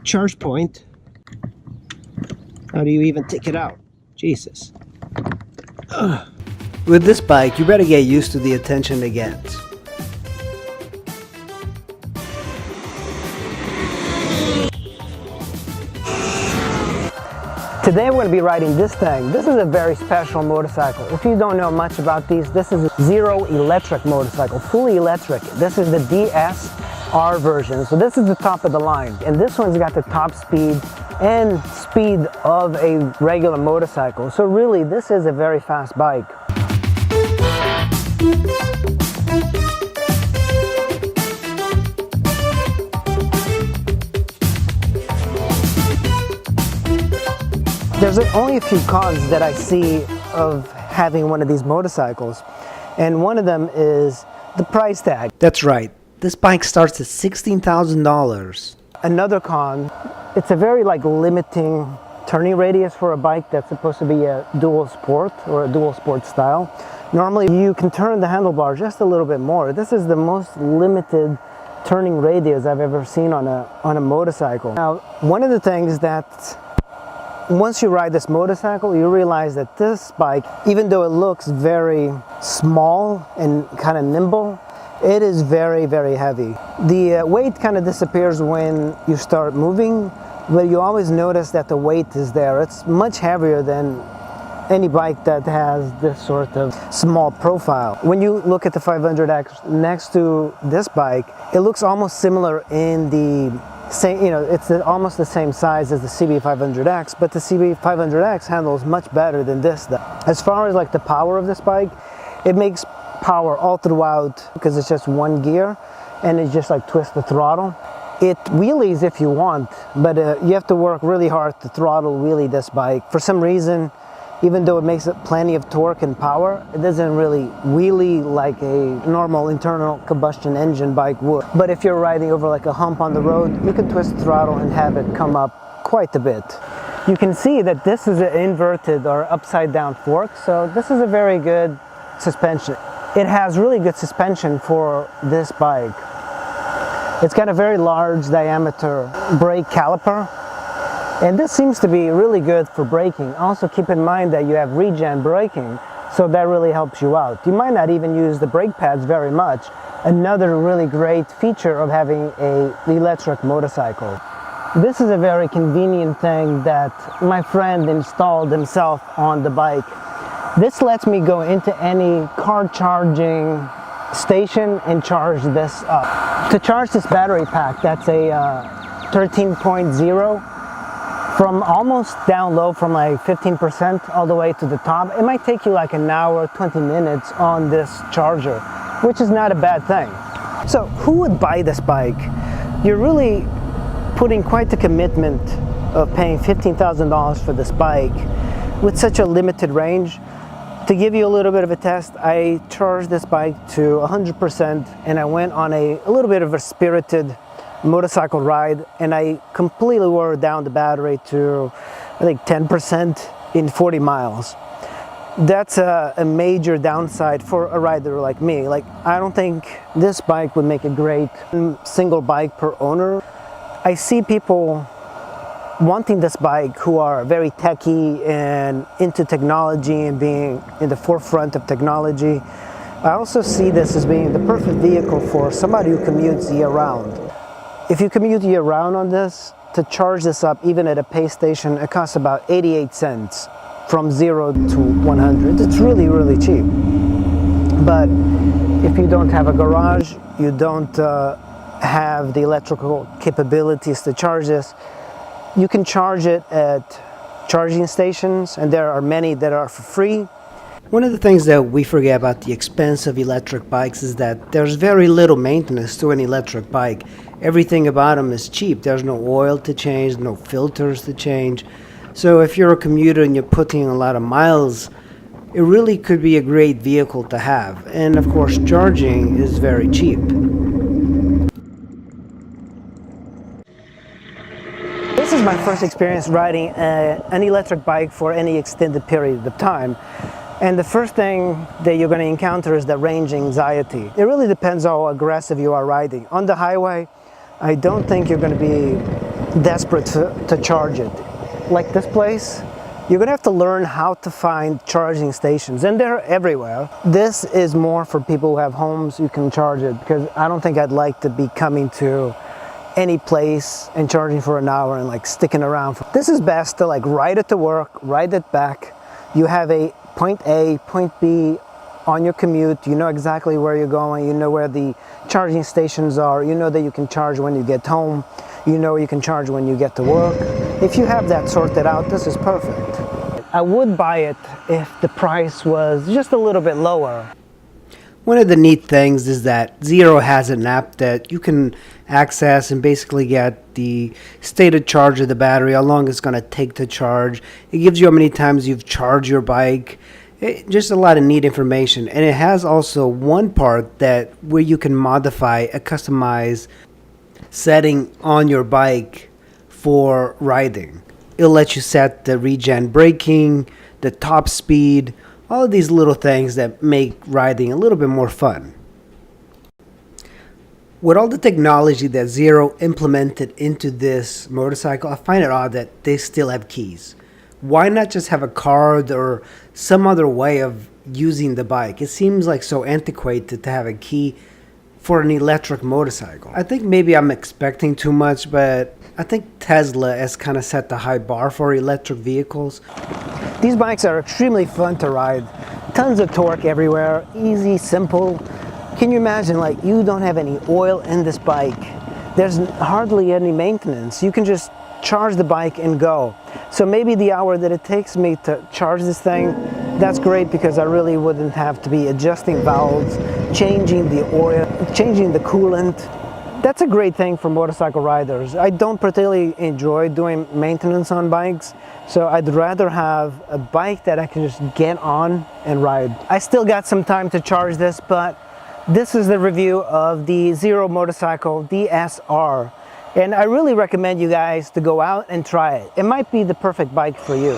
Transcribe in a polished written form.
charge point. How do you even take it out? Jesus. Ugh. With this bike, you better get used to the attention it gets. Today we're going to be riding this thing. This is a very special motorcycle. If you don't know much about these, this is a Zero Electric motorcycle, fully electric. This is the DSR version, so this is the top of the line. And this one's got the top speed and speed of a regular motorcycle. So really, this is a very fast bike. There's only a few cons that I see of having one of these motorcycles, and one of them is the price tag. That's right, this bike starts at $16,000. Another con, it's a very limiting turning radius for a bike that's supposed to be a dual sport or a dual sport style. Normally you can turn the handlebar just a little bit more. This is the most limited turning radius I've ever seen on a motorcycle. Now, one of the things that once you ride this motorcycle, you realize that this bike, even though it looks very small and kind of nimble, it is very, very heavy. The weight kind of disappears when you start moving, but you always notice that the weight is there. It's much heavier than any bike that has this sort of small profile. When you look at the 500X next to this bike, it looks almost similar in the same, it's almost the same size as the CB500X, but the CB500X handles much better than this. As far as the power of this bike, it makes power all throughout because it's just one gear and it just twist the throttle. It wheelies if you want, but you have to work really hard to throttle wheelie this bike. For some reason, even though it makes plenty of torque and power, it doesn't really wheelie like a normal internal combustion engine bike would. But if you're riding over a hump on the road, you can twist the throttle and have it come up quite a bit. You can see that this is an inverted or upside down fork, so this is a very good suspension. It has really good suspension for this bike. It's got a very large diameter brake caliper, and this seems to be really good for braking. Also keep in mind that you have regen braking, so that really helps you out. You might not even use the brake pads very much. Another really great feature of having an electric motorcycle. This is a very convenient thing that my friend installed himself on the bike. This lets me go into any car charging station and charge this up. To charge this battery pack, that's a 13.0, from almost down low, from 15% all the way to the top, it might take you an hour, 20 minutes on this charger, which is not a bad thing. So who would buy this bike? You're really putting quite the commitment of paying $15,000 for this bike with such a limited range. To give you a little bit of a test, I charged this bike to 100% and I went on a little bit of a spirited motorcycle ride, and I completely wore down the battery to I think 10% in 40 miles. That's a major downside for a rider like me. I don't think this bike would make a great single bike per owner. I see people wanting this bike who are very techy and into technology and being in the forefront of technology. I also see this as being the perfect vehicle for somebody who commutes year-round. If you commute year-round on this, to charge this up even at a pay station, it costs about 88 cents from 0 to 100. It's really, really cheap. But if you don't have a garage, you don't have the electrical capabilities to charge this, you can charge it at charging stations, and there are many that are for free. One of the things that we forget about the expense of electric bikes is that there's very little maintenance to an electric bike. Everything about them is cheap. There's no oil to change, no filters to change. So if you're a commuter and you're putting a lot of miles, it really could be a great vehicle to have. And of course, charging is very cheap. This is my first experience riding an electric bike for any extended period of time. And the first thing that you're going to encounter is the range anxiety. It really depends how aggressive you are riding. On the highway, I don't think you're going to be desperate to charge it. Like this place, you're gonna have to learn how to find charging stations, and they're everywhere. This is more for people who have homes you can charge it, because I don't think I'd like to be coming to any place and charging for an hour and like sticking around. This is best to like ride it to work, ride it back. You have a point A, point B on your commute. You know exactly where you're going. You know where the charging stations are. You know that you can charge when you get home. You know you can charge when you get to work. If you have that sorted out, this is perfect. I would buy it if the price was just a little bit lower. One of the neat things is that Zero has an app that you can access and basically get the state of charge of the battery, how long it's going to take to charge. It gives you how many times you've charged your bike. Just a lot of neat information. And it has also one part that where you can modify a customized setting on your bike for riding. It'll let you set the regen braking, the top speed, all of these little things that make riding a little bit more fun. With all the technology that Zero implemented into this motorcycle, I find it odd that they still have keys. Why not just have a card or some other way of using the bike? It seems like so antiquated to have a key for an electric motorcycle. I think maybe I'm expecting too much, but I think Tesla has kind of set the high bar for electric vehicles. These bikes are extremely fun to ride. Tons of torque everywhere, easy, simple. Can you imagine, like, you don't have any oil in this bike. There's hardly any maintenance. You can just charge the bike and go. So maybe the hour that it takes me to charge this thing, that's great, because I really wouldn't have to be adjusting valves, changing the oil, changing the coolant. That's a great thing for motorcycle riders. I don't particularly enjoy doing maintenance on bikes, so I'd rather have a bike that I can just get on and ride. I still got some time to charge this, but this is the review of the Zero Motorcycle DSR. And I really recommend you guys to go out and try it. It might be the perfect bike for you.